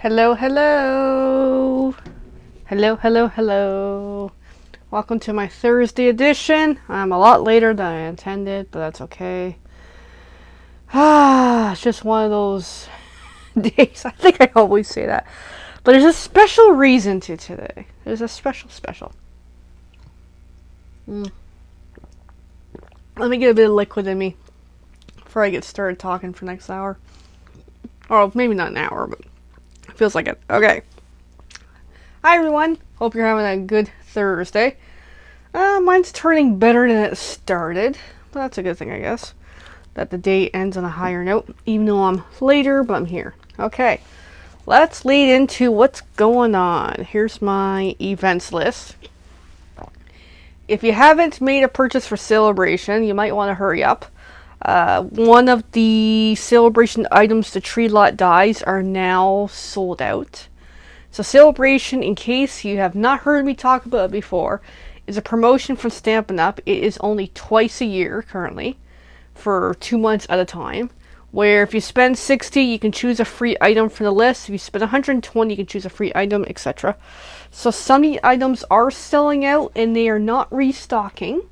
Hello, hello. Hello, hello, hello. Welcome to my Thursday edition. I'm a lot later than I intended, but that's okay. It's just one of those days. I think I always say that. But there's a special reason to today. There's a special. Mm. Let me get a bit of liquid in me before I get started talking for next hour. Or maybe not an hour, but it feels like it. Okay. Hi everyone. Hope you're having a good Thursday. Mine's turning better than it started. But that's a good thing, I guess. That the day ends on a higher note. Even though I'm later, but I'm here. Okay. Let's lead into what's going on. Here's my events list. If you haven't made a purchase for Celebration, you might want to hurry up. One of the Celebration items, the Tree Lot dies, are now sold out. So Celebration, in case you have not heard me talk about it before, is a promotion from Stampin' Up. It is only twice a year currently, for 2 months at a time, where if you spend $60, you can choose a free item from the list. If you spend $120, you can choose a free item, etc. So some of the items are selling out and they are not restocking.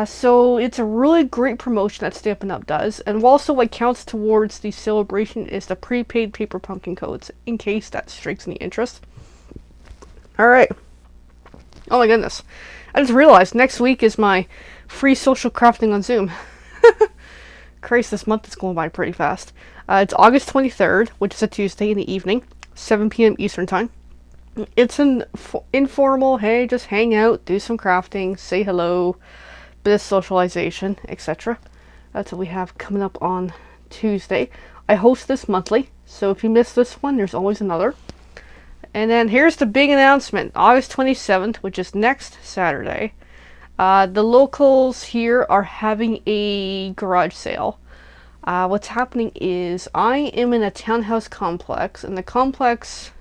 So it's a really great promotion that Stampin' Up does. And also what counts towards the Celebration is the prepaid paper pumpkin codes, in case that strikes any interest. Alright. Oh my goodness. I just realized next week is my free social crafting on Zoom. Christ, this month is going by pretty fast. It's August 23rd, which is a Tuesday in the evening, 7 p.m. Eastern Time. It's an informal, hey, just hang out, do some crafting, say hello, bit of socialization, etc. That's what we have coming up on Tuesday. I host this monthly, so if you miss this one, there's always another. And then here's the big announcement. August 27th, which is next Saturday, the locals here are having a garage sale. What's happening is I am in a townhouse complex, and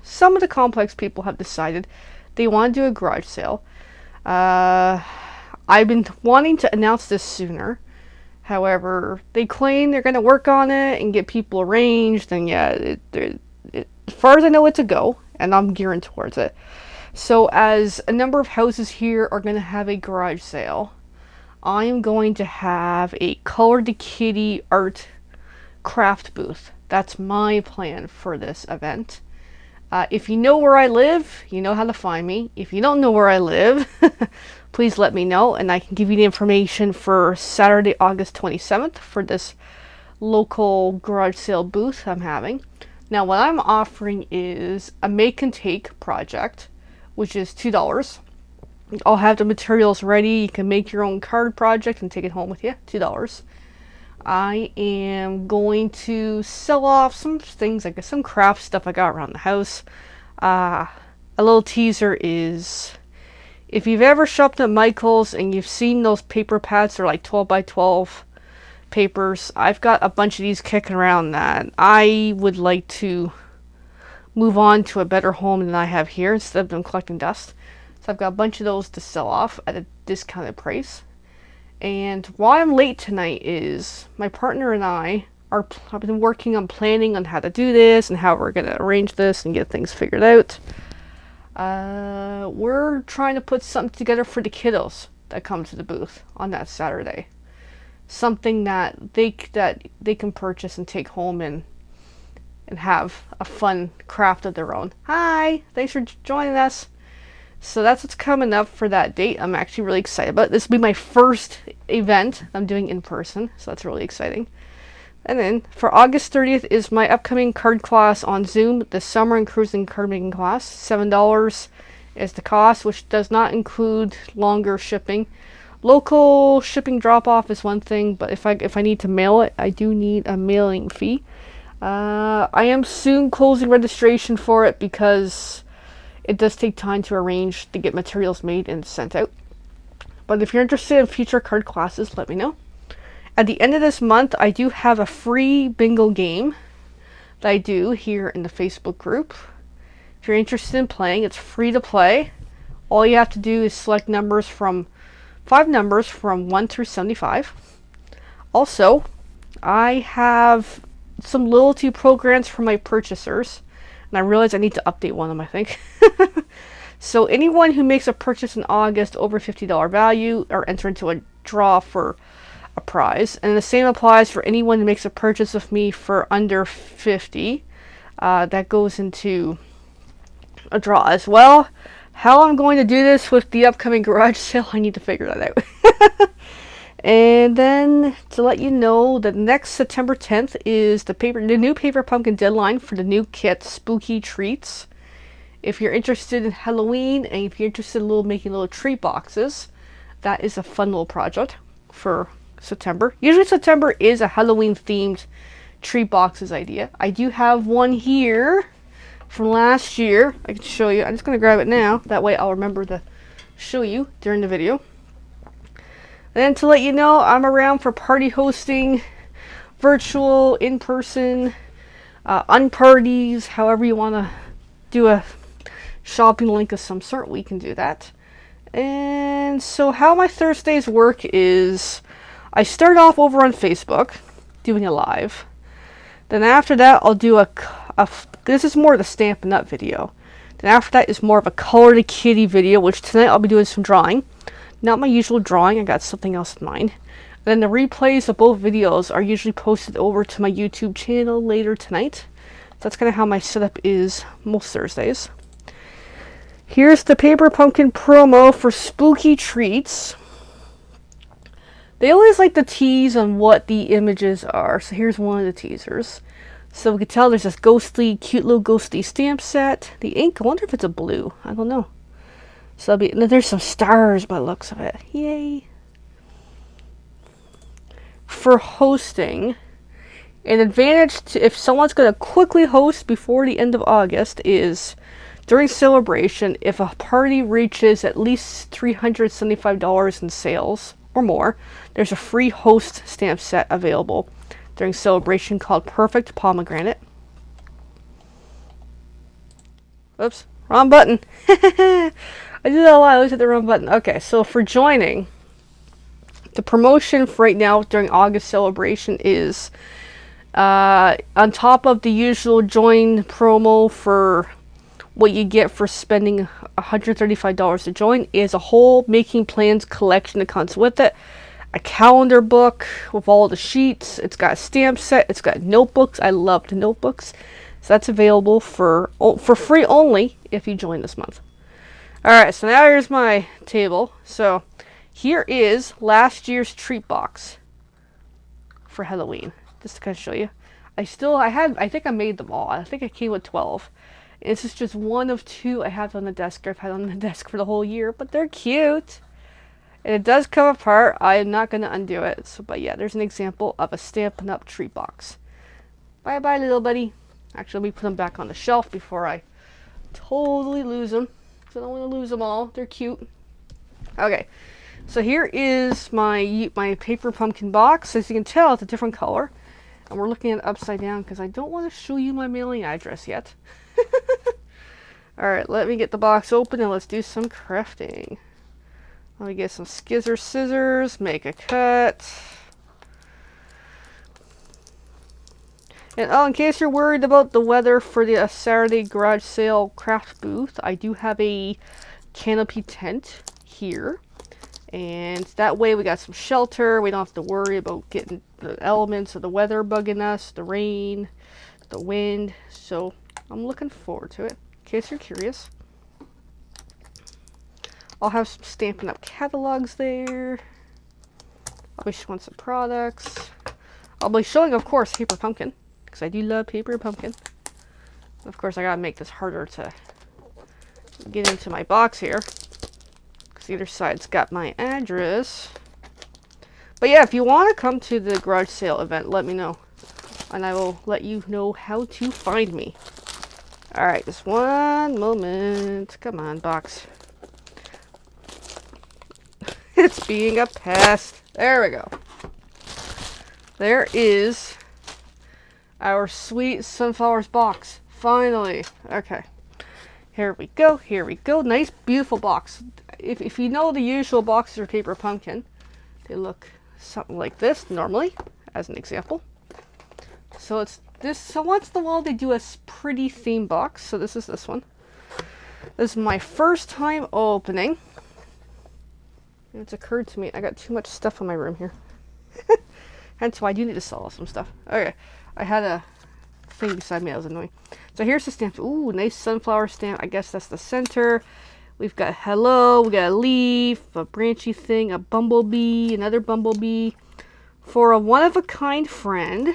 some of the complex people have decided they want to do a garage sale. I've been wanting to announce this sooner. However, they claim they're going to work on it and get people arranged, and yeah, as far as I know, it's a go, and I'm gearing towards it. So as a number of houses here are going to have a garage sale, I am going to have a Color the Kitty art craft booth. That's my plan for this event. If you know where I live, you know how to find me. If you don't know where I live, please let me know, and I can give you the information for Saturday, August 27th for this local garage sale booth I'm having. Now, what I'm offering is a make and take project, which is $2. I'll have the materials ready. You can make your own card project and take it home with you. $2. I am going to sell off some things, like some craft stuff I got around the house. A little teaser is, if you've ever shopped at Michael's and you've seen those paper pads, they're like 12 by 12 papers. I've got a bunch of these kicking around that I would like to move on to a better home than I have here instead of them collecting dust. So I've got a bunch of those to sell off at a discounted price. And why I'm late tonight is my partner and I have been working on planning on how to do this and how we're going to arrange this and get things figured out. We're trying to put something together for the kiddos that come to the booth on that Saturday. Something that they can purchase and take home and have a fun craft of their own. Hi, thanks for joining us. So that's what's coming up for that date. I'm actually really excited about it. This will be my first event I'm doing in person, so that's really exciting. And then for August 30th is my upcoming card class on Zoom, the Summer and Cruising Card Making class. $7 is the cost, which does not include longer shipping. Local shipping drop-off is one thing, but if I need to mail it, I do need a mailing fee. I am soon closing registration for it because it does take time to arrange to get materials made and sent out. But if you're interested in future card classes, let me know. At the end of this month, I do have a free bingo game that I do here in the Facebook group. If you're interested in playing, it's free to play. All you have to do is select five numbers from 1 through 75. Also, I have some loyalty programs for my purchasers. And I realized I need to update one of them, I think. So anyone who makes a purchase in August over $50 value are entered into a draw for a prize. And the same applies for anyone who makes a purchase of me for under 50. That goes into a draw as well. How I'm going to do this with the upcoming garage sale, I need to figure that out. And then to let you know that next September 10th is the new Paper Pumpkin deadline for the new kit, Spooky Treats. If you're interested in Halloween and if you're interested in making little treat boxes, that is a fun little project for September. Usually September is a Halloween themed treat boxes idea. I do have one here from last year. I can show you. I'm just going to grab it now. That way I'll remember to show you during the video. And to let you know, I'm around for party hosting, virtual, in-person, unparties, however you want to do a shopping link of some sort, we can do that. And so how my Thursdays work is I start off over on Facebook doing a live. Then after that, I'll do this is more of the Stampin' Up video. Then after that is more of a Color the Kitty video, which tonight I'll be doing some drawing. Not my usual drawing, I got something else in mind. Then the replays of both videos are usually posted over to my YouTube channel later tonight. That's kind of how my setup is most Thursdays. Here's the Paper Pumpkin promo for Spooky Treats. They always like to tease on what the images are, so here's one of the teasers. So we can tell there's this cute little ghostly stamp set. The ink, I wonder if it's a blue. I don't know. So there's some stars by the looks of it. Yay. For hosting, an advantage if someone's going to quickly host before the end of August is during celebration, if a party reaches at least $375 in sales or more, there's a free host stamp set available during celebration called Perfect Pomegranate. Oops, wrong button. I did that a lot. I always hit the wrong button. Okay, so for joining, the promotion for right now during August celebration is on top of the usual join promo for what you get for spending $135 to join is a whole Making Plans collection that comes with it. A calendar book with all the sheets. It's got a stamp set. It's got notebooks. I love the notebooks. So that's available for free only if you join this month. Alright, so now here's my table. So here is last year's treat box for Halloween. Just to kind of show you. I think I made them all. I think I came with 12. And this is just one of two I have on the desk. I've had on the desk for the whole year, but they're cute. And it does come apart. I am not going to undo it. So, but yeah, there's an example of a Stampin' Up treat box. Bye-bye, little buddy. Actually, let me put them back on the shelf before I totally lose them. I don't want to lose them all. They're cute. Okay, so here is my Paper Pumpkin box. As you can tell, it's a different color. And we're looking at it upside down because I don't want to show you my mailing address yet. Alright, let me get the box open and let's do some crafting. Let me get some scissors, make a cut. And in case you're worried about the weather for the Saturday garage sale craft booth, I do have a canopy tent here. And that way we got some shelter. We don't have to worry about getting the elements of the weather bugging us, the rain, the wind. So I'm looking forward to it, in case you're curious. I'll have some Stampin' Up catalogs there. I'll be showing some products. I'll be showing, of course, Paper Pumpkin, because I do love Paper Pumpkin. Of course, I gotta make this harder to get into my box here, because the other side's got my address. But yeah, if you want to come to the garage sale event, let me know, and I will let you know how to find me. Alright, just one moment. Come on, box. It's being a pest. There we go. There is our sweet sunflowers box. Finally. Okay. Here we go. Here we go. Nice, beautiful box. If you know the usual boxes for Paper Pumpkin, they look something like this normally, as an example. So it's So once in a while they do a pretty theme box. So this is this one. This is my first time opening. It's occurred to me I got too much stuff in my room here. Hence why I do need to sell some stuff. Okay, I had a thing beside me that was annoying. So here's the stamp. Ooh, nice sunflower stamp. I guess that's the center. We've got hello, we got a leaf, a branchy thing, a bumblebee, another bumblebee. For a one-of-a-kind friend,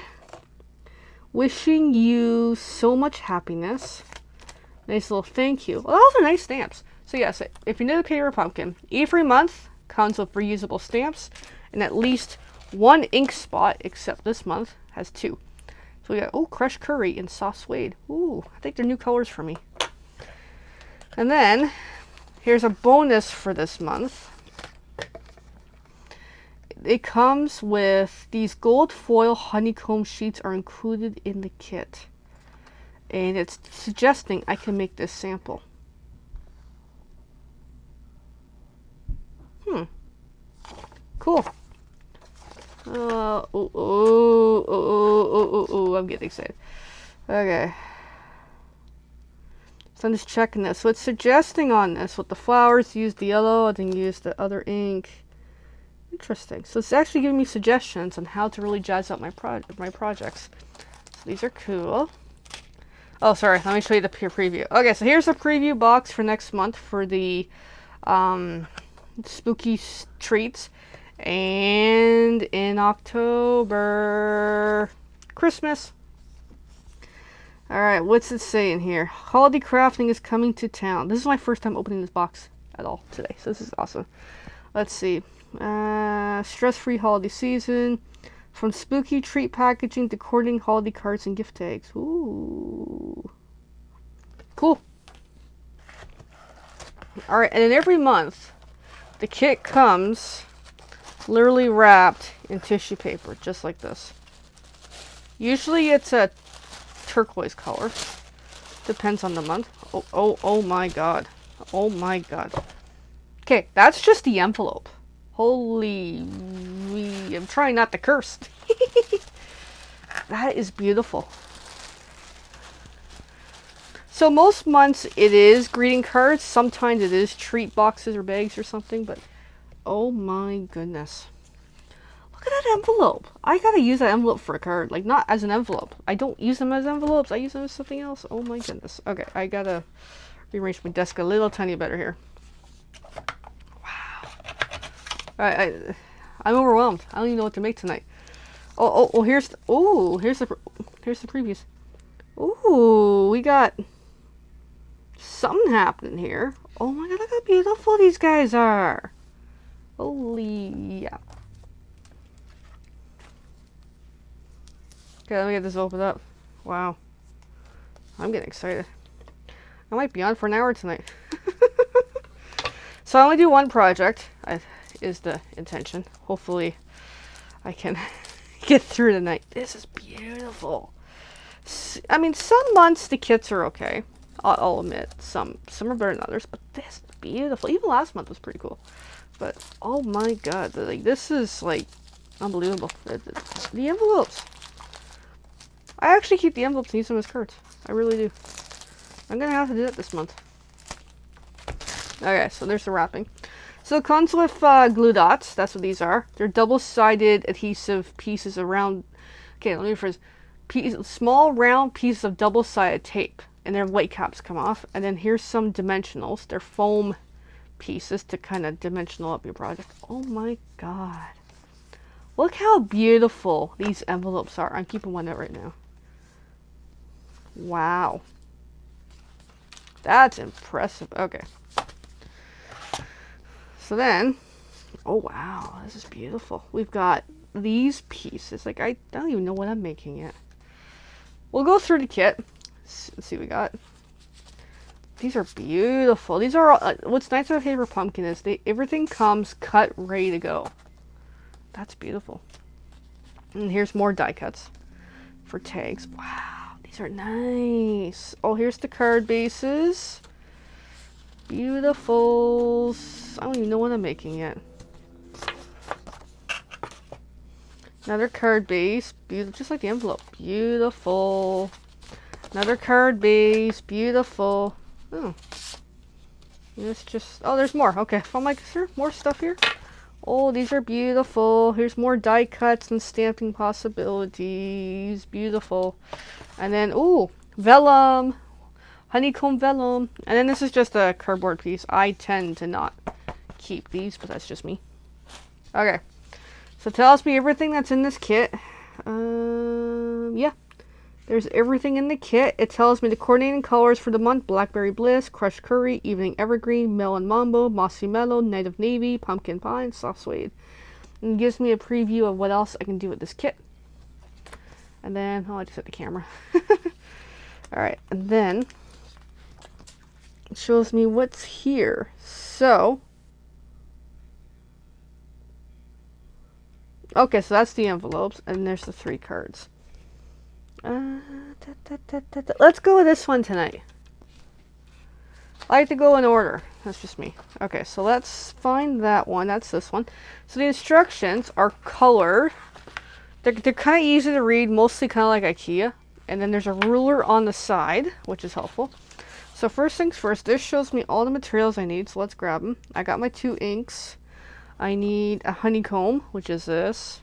wishing you so much happiness. Nice little thank you. Well, those are nice stamps. So yes, if you're new to Paper Pumpkin, every month comes with reusable stamps and at least one ink spot, except this month has 2. So we got, oh, crushed curry and soft suede. Ooh, I think they're new colors for me. And then, here's a bonus for this month. It comes with these gold foil honeycomb sheets are included in the kit. And it's suggesting I can make this sample. Cool. I'm getting excited. Okay. So I'm just checking this. So it's suggesting on this with the flowers, use the yellow, and then use the other ink. Interesting. So it's actually giving me suggestions on how to really jazz up my projects. So these are cool. Oh, sorry. Let me show you the preview. Okay, so here's the preview box for next month for the spooky treats. And in October, Christmas. Alright, what's it saying here? Holiday crafting is coming to town. This is my first time opening this box at all today, so this is awesome. Let's see. Stress-free holiday season. From spooky treat packaging to coordinating holiday cards and gift tags. Ooh. Cool. Alright, and then every month, the kit comes literally wrapped in tissue paper, just like this. Usually it's a turquoise color. Depends on the month. Oh my god. Oh my god. Okay, that's just the envelope. Holy... I'm trying not to curse. That is beautiful. So most months it is greeting cards. Sometimes it is treat boxes or bags or something, but oh my goodness. Look at that envelope. I gotta use that envelope for a card. Like, not as an envelope. I don't use them as envelopes. I use them as something else. Oh my goodness. Okay, I gotta rearrange my desk a little tiny better here. Wow. Alright, I'm overwhelmed. I don't even know what to make tonight. Here's the previews. Ooh, we got something happening here. Oh my god, look how beautiful these guys are. Holy yeah. Okay, let me get this opened up. Wow. I'm getting excited. I might be on for an hour tonight. So I only do one project, is the intention. Hopefully I can get through tonight. This is beautiful. I mean, some months the kits are okay. I'll admit. Some are better than others, but this is beautiful. Even last month was pretty cool. But, oh my god, like, this is, like, unbelievable. The envelopes. I actually keep the envelopes and use them as cards. I really do. I'm gonna have to do that this month. Okay, so there's the wrapping. So it comes with glue dots. That's what these are. They're double-sided adhesive pieces around... Okay, let me rephrase. Small round pieces of double-sided tape. And their white caps come off. And then here's some dimensionals. They're foam pieces to kind of dimensional up your project. Oh my god. Look how beautiful these envelopes are. I'm keeping one out right now. Wow. That's impressive. Okay. So then, oh wow, this is beautiful. We've got these pieces. Like, I don't even know what I'm making yet. We'll go through the kit. Let's see what we got. These are beautiful. These are all, what's nice about Paper Pumpkin is everything comes cut, ready to go. That's beautiful. And here's more die cuts for tags. Wow, these are nice. Oh, here's the card bases. Beautiful. I don't even know what I'm making yet. Another card base. Beautiful, just like the envelope. Beautiful. Another card base. Beautiful. Oh. It's just... Oh, there's more. Okay. I'm like, is there more stuff here? Oh, these are beautiful. Here's more die cuts and stamping possibilities. Beautiful. And then, ooh, vellum. Honeycomb vellum. And then this is just a cardboard piece. I tend to not keep these, but that's just me. Okay. So it tells me everything that's in this kit. Yeah. There's everything in the kit. It tells me the coordinating colors for the month: Blackberry Bliss, Crushed Curry, Evening Evergreen, Melon Mambo, Mossy Mellow, Night of Navy, Pumpkin Pine, Soft Suede. And it gives me a preview of what else I can do with this kit. And then, oh, I just hit the camera. Alright, and then it shows me what's here. So, okay, so that's the envelopes, and there's the 3 cards. Let's go with this one tonight. I like to go in order. That's just me. Okay, so let's find that one. That's this one. So the instructions are colored. They're kind of easy to read, mostly kind of like IKEA. And then there's a ruler on the side, which is helpful. So first things first, this shows me all the materials I need, so let's grab them. I got my 2 inks. I need a honeycomb, which is this.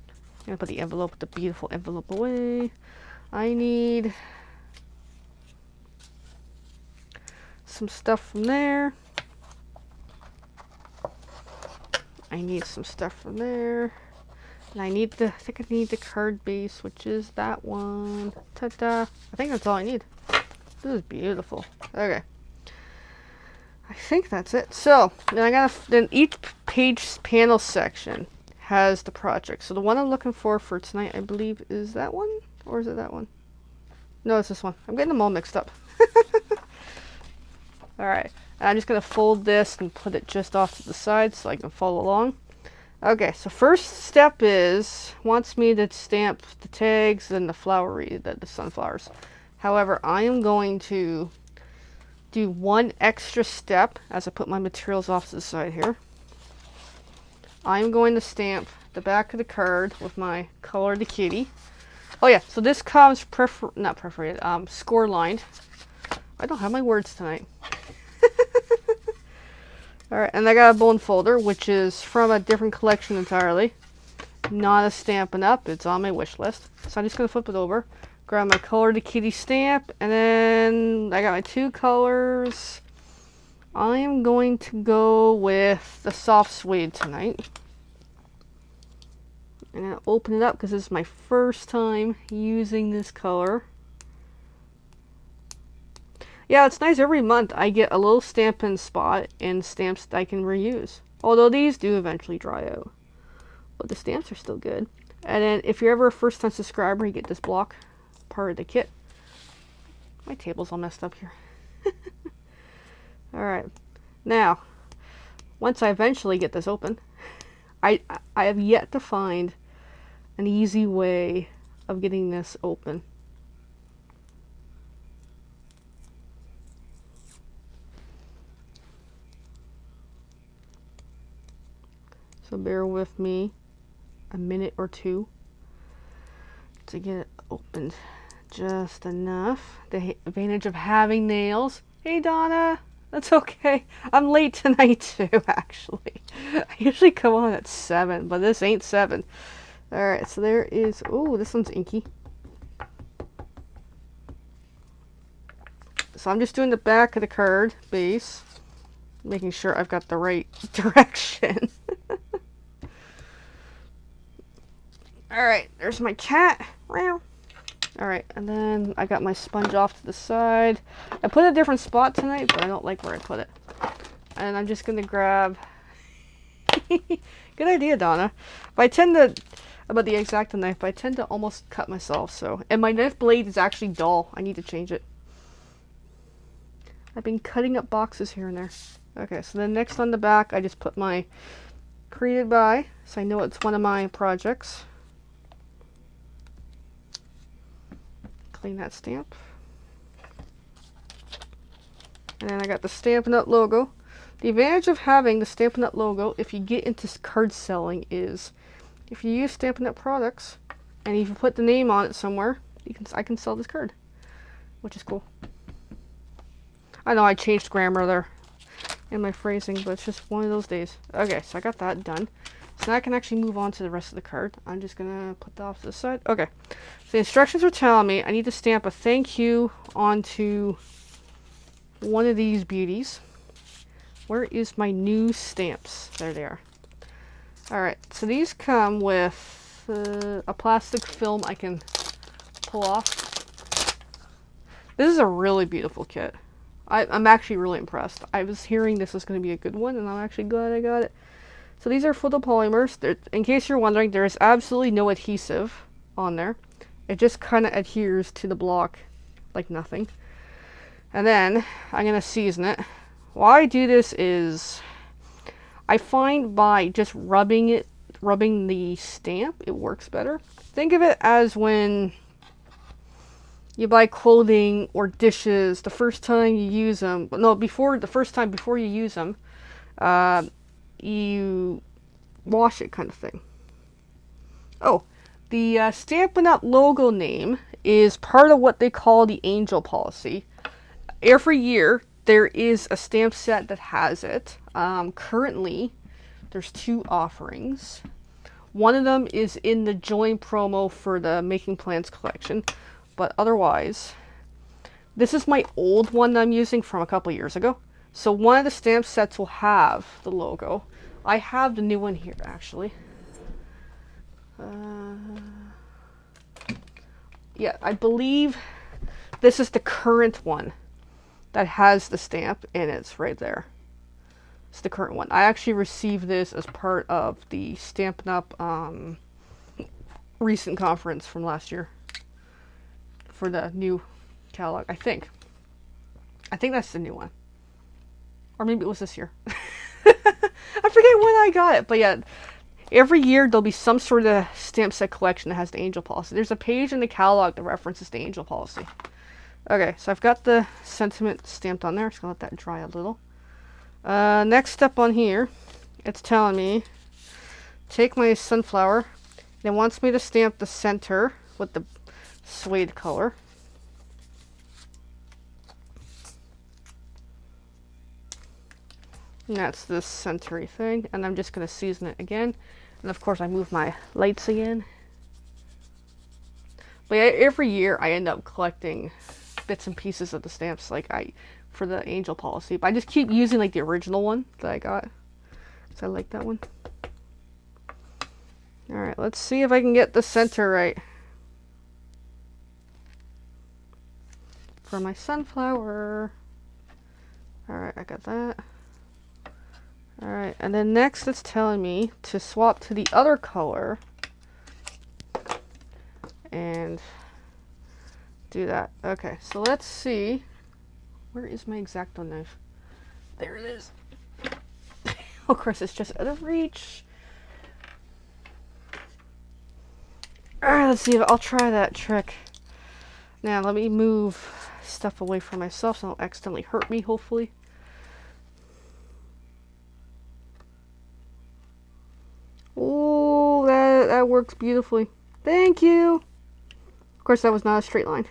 I'm going to put the envelope, the beautiful envelope away. I need some stuff from there. I need some stuff from there. And I need I think I need the card base, which is that one. Ta-da. I think that's all I need. This is beautiful. Okay. I think that's it. So, then each page panel section has the project. So the one I'm looking for tonight, I believe, is that one? Or is it that one? No, it's this one. I'm getting them all mixed up. Alright. I'm just going to fold this and put it just off to the side so I can follow along. Okay, so first step wants me to stamp the tags and the flowery, the sunflowers. However, I am going to do one extra step as I put my materials off to the side here. I'm going to stamp the back of the card with my Color the Kitty. Oh yeah, so this comes score lined. I don't have my words tonight. Alright, and I got a bone folder, which is from a different collection entirely. Not a Stampin' Up, it's on my wish list. So I'm just going to flip it over, grab my Color the Kitty stamp, and then I got my 2 colors. I am going to go with the soft suede tonight. I'm going to open it up because this is my first time using this color. Yeah, it's nice. Every month I get a little Stampin' spot and stamps that I can reuse. Although these do eventually dry out. But the stamps are still good. And then if you're ever a first time subscriber, you get this block part of the kit. My table's all messed up here. Alright. Now, once I eventually get this open, I have yet to find an easy way of getting this open. So bear with me a minute or two to get it opened just enough. The advantage of having nails. Hey Donna, that's okay. I'm late tonight too, actually. I usually come on at 7, but this ain't 7. Alright, so there is... Oh, this one's inky. So I'm just doing the back of the card base, making sure I've got the right direction. Alright, there's my cat. Alright, and then I got my sponge off to the side. I put a different spot tonight, but I don't like where I put it. And I'm just going to grab... Good idea, Donna. But I tend to... About the X-Acto knife, but I tend to almost cut myself, so... And my knife blade is actually dull. I need to change it. I've been cutting up boxes here and there. Okay, so then next on the back, I just put my created by, so I know it's one of my projects. Clean that stamp. And then I got the Stampin' Up logo. The advantage of having the Stampin' Up logo, if you get into card selling, is if you use Stampin' Up! Products, and if you put the name on it somewhere, I can sell this card, which is cool. I know I changed grammar there in my phrasing, but it's just one of those days. Okay, so I got that done. So now I can actually move on to the rest of the card. I'm just gonna put that off to the side. Okay, so the instructions are telling me I need to stamp a thank you onto one of these beauties. Where is my new stamps? There they are. Alright, so these come with a plastic film I can pull off. This is a really beautiful kit. I'm actually really impressed. I was hearing this was going to be a good one, and I'm actually glad I got it. So these are photopolymers. In case you're wondering, there is absolutely no adhesive on there. It just kind of adheres to the block like nothing. And then I'm going to season it. Why I do this is I find by just rubbing the stamp, it works better. Think of it as when you buy clothing or dishes the first time you use them. No, before you use them, you wash it, kind of thing. Oh, the Stampin' Up! Logo name is part of what they call the Angel Policy. Every year there is a stamp set that has it. Currently, there's 2 offerings. One of them is in the join promo for the Making Plans collection. But otherwise, this is my old one that I'm using from a couple years ago. So one of the stamp sets will have the logo. I have the new one here, actually. Yeah, I believe this is the current one that has the stamp, and it's right there. It's the current one. I actually received this as part of the Stampin' Up! Recent conference from last year. For the new catalog, I think that's the new one, or maybe it was this year. I forget when I got it, but yeah, every year there'll be some sort of stamp set collection that has the Angel Policy. There's a page in the catalog that references the Angel Policy. Okay, so I've got the sentiment stamped on there. Just gonna let that dry a little. Next step on here, it's telling me take my sunflower. It wants me to stamp the center with the suede color. And that's this centery thing, and I'm just going to season it again. And of course I move my lights again. But yeah, every year I end up collecting bits and pieces of the stamps for the Angel Policy. But I just keep using like the original one that I got, because I like that one. Alright, let's see if I can get the center right for my sunflower. Alright, I got that. Alright, and then next it's telling me to swap to the other color and do that. Okay, so let's see. Where is my X-Acto knife? There it is. Of course, it's just out of reach. Alright, let's see if I'll try that trick. Now, let me move stuff away from myself so I don't accidentally hurt me, hopefully. Oh, that works beautifully. Thank you. Of course, that was not a straight line.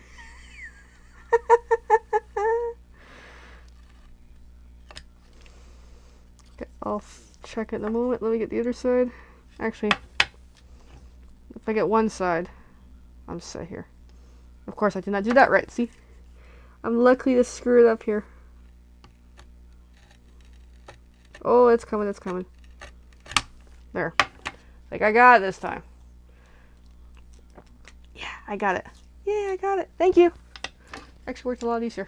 Okay, I'll check it in a moment. Let me get the other side. Actually, if I get one side, I'm set here. Of course, I did not do that right. See? I'm lucky to screw it up here. Oh, it's coming, it's coming. There. Like, I got it this time. Yeah, I got it. Yeah, I got it. Thank you. Actually worked a lot easier.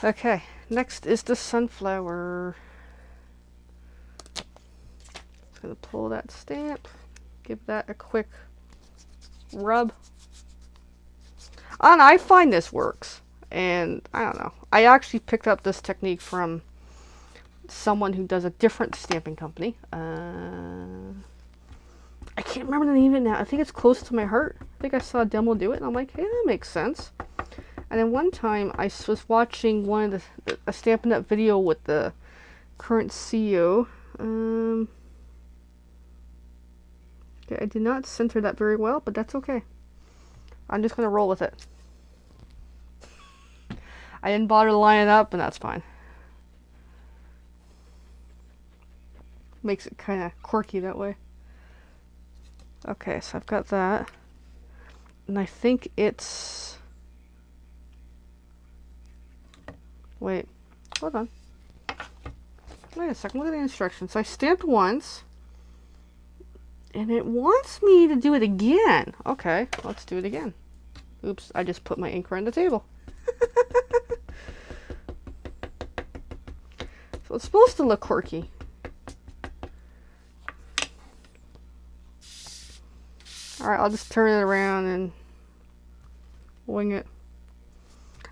Okay, next is the sunflower. Just gonna pull that stamp. Give that a quick rub. And I find this works. And I don't know. I actually picked up this technique from someone who does a different stamping company. I can't remember the name of it now. I think it's Close to My Heart. I think I saw a demo do it, and I'm like, hey, that makes sense. And then one time I was watching one of a Stampin' Up! Video with the current CEO. Okay, I did not center that very well, but that's okay. I'm just gonna roll with it. I didn't bother to line it up, and that's fine. Makes it kind of quirky that way. Okay, so I've got that. And I think it's... Wait, hold on. Wait a second, look at the instructions. So I stamped once, and it wants me to do it again. Okay, let's do it again. Oops, I just put my ink right on the table. So it's supposed to look quirky. Alright, I'll just turn it around and wing it.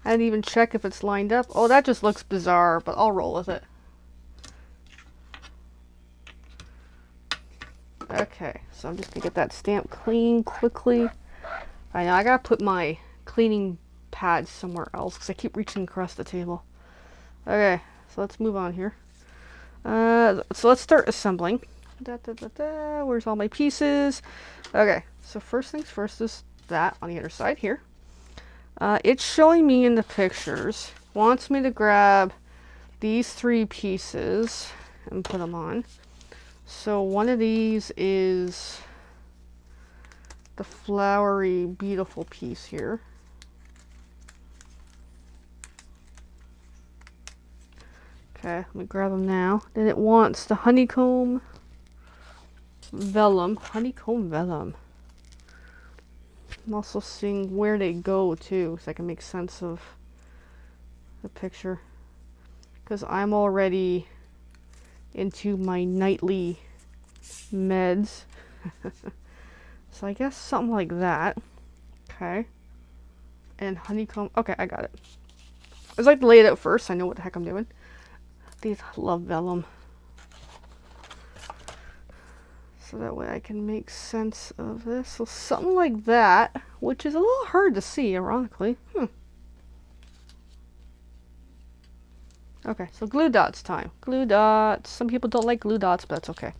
I didn't even check if it's lined up. Oh, that just looks bizarre, but I'll roll with it. Okay, so I'm just gonna get that stamp clean quickly. I know I gotta put my cleaning pad somewhere else because I keep reaching across the table. Okay, so let's move on here. So let's start assembling. Where's all my pieces? Okay, so first things first is that on the other side here. It's showing me in the pictures, wants me to grab these 3 pieces and put them on. So one of these is the flowery, beautiful piece here. Okay, let me grab them now. Then it wants the honeycomb vellum. Honeycomb vellum. I'm also seeing where they go too, so I can make sense of the picture. Because I'm already into my nightly meds. So I guess something like that. Okay. And honeycomb. Okay, I got it. I just like to lay it out first so I know what the heck I'm doing. These love vellum. So that way I can make sense of this. So something like that, which is a little hard to see, ironically. Okay, so glue dots time. Glue dots. Some people don't like glue dots, but that's okay.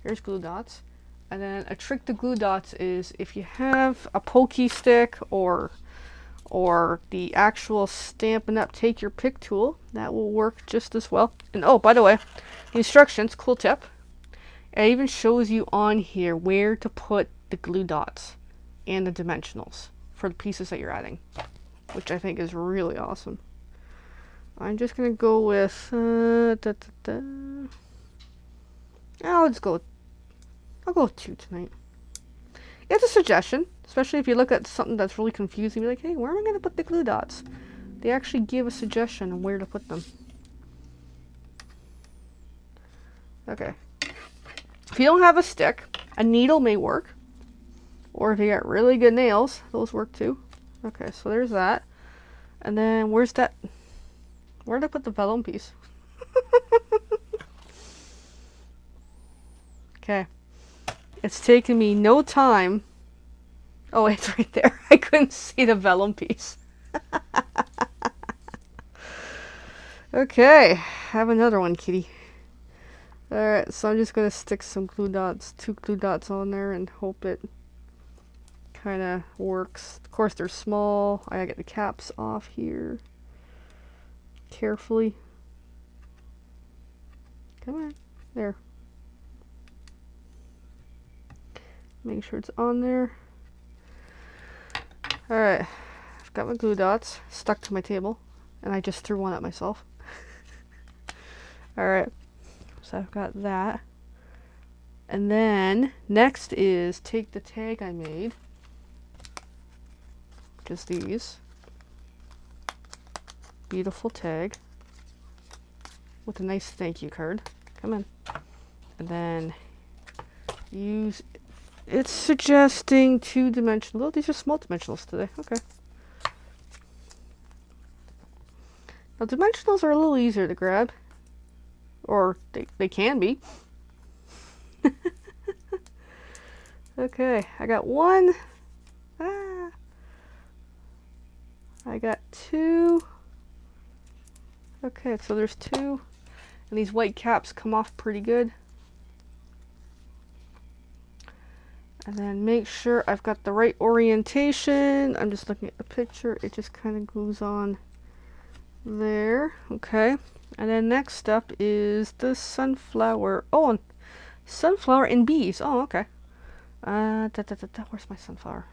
Here's glue dots. And then a trick to glue dots is if you have a pokey stick or the actual Stampin' Up! Take Your Pick tool, that will work just as well. And oh, by the way, the instructions, cool tip, it even shows you on here where to put the glue dots and the dimensionals for the pieces that you're adding, which I think is really awesome. I'm just gonna go with I'll go with 2 tonight. It's a suggestion, especially if you look at something that's really confusing. Be like, hey, where am I going to put the glue dots? They actually give a suggestion on where to put them. Okay. If you don't have a stick, a needle may work. Or if you got really good nails, those work too. Okay, so there's that. And then where's that? Where did I put the vellum piece? Okay. It's taken me no time. Oh, it's right there. I couldn't see the vellum piece. Okay, have another one, kitty. Alright, so I'm just going to stick some glue dots, 2 glue dots on there and hope it kind of works. Of course, they're small. I gotta get the caps off here. Carefully. Come on. There. Make sure it's on there. Alright, I've got my glue dots stuck to my table, and I just threw one at myself. Alright, so I've got that. And then, next is take the tag I made, which is these. Beautiful tag, with a nice thank you card. Come on. And then, use... It's suggesting 2-dimensional. Oh, these are small dimensionals today. Okay. Now, dimensionals are a little easier to grab. Or they can be. Okay, I got 1. Ah. I got 2. Okay, so there's 2. And these white caps come off pretty good. And then make sure I've got the right orientation. I'm just looking at the picture. It just kind of glues on there. Okay. And then next up is the sunflower. Oh, and sunflower and bees. Oh, okay. Where's my sunflower?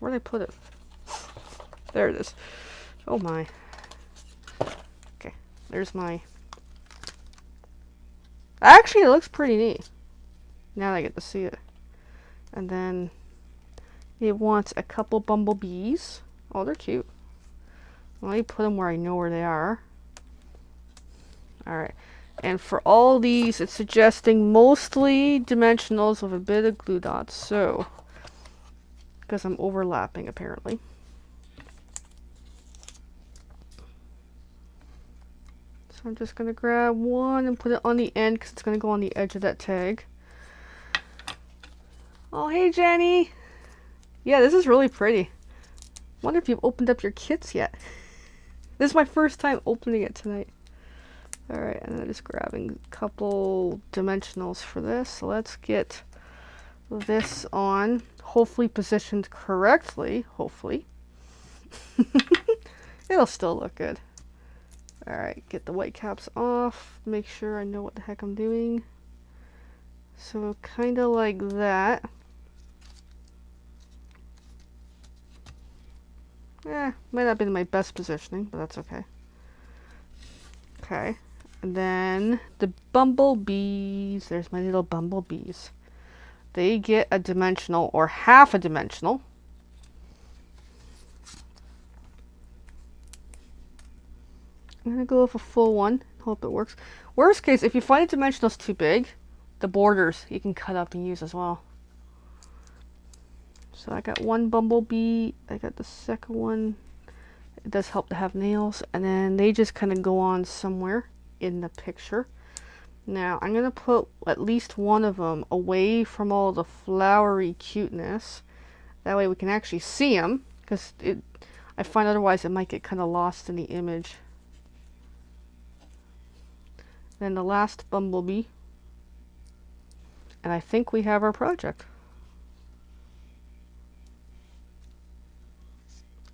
Where'd I put it? There it is. Oh my. Okay. There's my... Actually, it looks pretty neat. Now that I get to see it. And then it wants a couple bumblebees. Oh, they're cute. Let me put them where I know where they are. Alright. And for all these, it's suggesting mostly dimensionals with a bit of glue dots. So, because I'm overlapping apparently. So I'm just going to grab one and put it on the end because it's going to go on the edge of that tag. Oh, hey Jenny! Yeah, this is really pretty. Wonder if you've opened up your kits yet. This is my first time opening it tonight. Alright, and I'm just grabbing a couple dimensionals for this. So let's get this on. Hopefully positioned correctly. Hopefully. It'll still look good. Alright, get the white caps off. Make sure I know what the heck I'm doing. So kind of like that. Might not have been my best positioning, but that's okay. Okay. And then the bumblebees. There's my little bumblebees. They get a dimensional or half a dimensional. I'm going to go with a full one. Hope it works. Worst case, if you find a dimensional's too big, the borders you can cut up and use as well. So I got one bumblebee. I got the second one. It does help to have nails. And then they just kind of go on somewhere in the picture. Now I'm going to put at least one of them away from all the flowery cuteness. That way we can actually see them. Because I find otherwise it might get kind of lost in the image. Then the last bumblebee. And I think we have our project.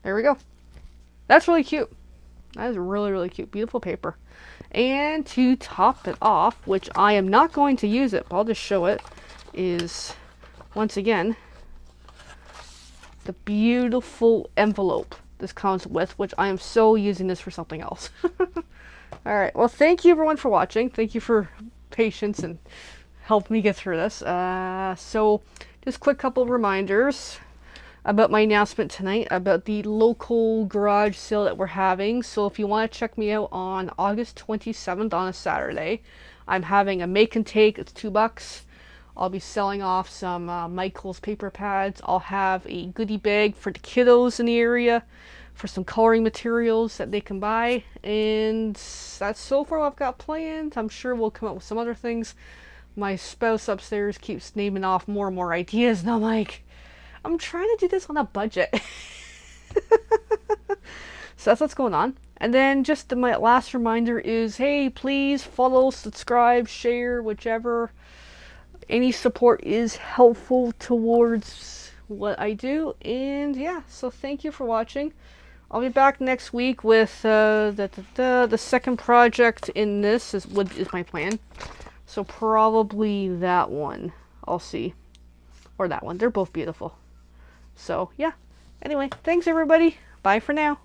There we go. That's really cute. That is really, really cute. Beautiful paper. And to top it off, which I am not going to use it, but I'll just show it, is, once again, the beautiful envelope this comes with, which I am so using this for something else. Alright, well thank you everyone for watching. Thank you for patience and helping me get through this. So, just quick couple of reminders about my announcement tonight about the local garage sale that we're having. So if you want to check me out on August 27th on a Saturday, I'm having a make and take. It's $2. I'll be selling off some Michael's paper pads. I'll have a goodie bag for the kiddos in the area for some coloring materials that they can buy. And that's so far what I've got planned. I'm sure we'll come up with some other things. My spouse upstairs keeps naming off more and more ideas, and I'm like, I'm trying to do this on a budget. So that's what's going on. And then just my last reminder is, hey, please follow, subscribe, share, whichever. Any support is helpful towards what I do. And yeah, so thank you for watching. I'll be back next week with the second project in this is my plan. So probably that one. I'll see. Or that one. They're both beautiful. So, yeah. Anyway, thanks everybody. Bye for now.